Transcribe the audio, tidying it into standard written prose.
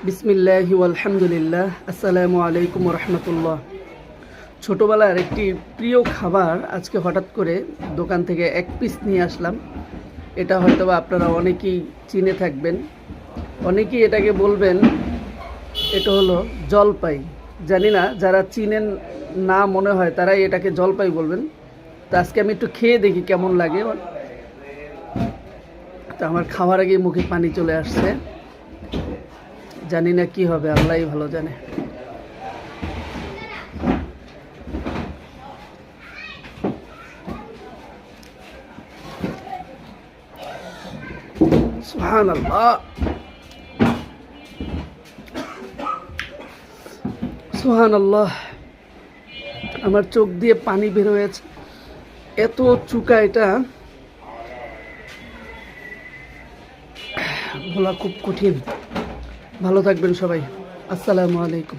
বিসমিল্লাহি আলহামদুলিল্লাহ, আসসালামু আলাইকুম রহমতুল্লাহ। ছোটোবেলার একটি প্রিয় খাবার আজকে হঠাৎ করে দোকান থেকে এক পিস নিয়ে আসলাম। এটা হয়তো বা আপনারা অনেকেই চিনে থাকবেন, অনেকেই এটাকে বলবেন এটা হলো জলপাই। জানি না, যারা চিনেন না মনে হয় তারাই এটাকে জলপাই বলবেন। তো আজকে আমি একটু খেয়ে দেখি কেমন লাগে। তো আমার খাওয়ার আগে মুখে পানি চলে আসছে, জানি না কি হবে, আল্লাহই ভালো জানে। সুবহানাল্লাহ, সুবহানাল্লাহ, আমার চোখ দিয়ে পানি বের হয়েছে, এত চুকা এটা, বলা খুব কঠিন। ভালো থাকবেন সবাই, আসসালামু আলাইকুম।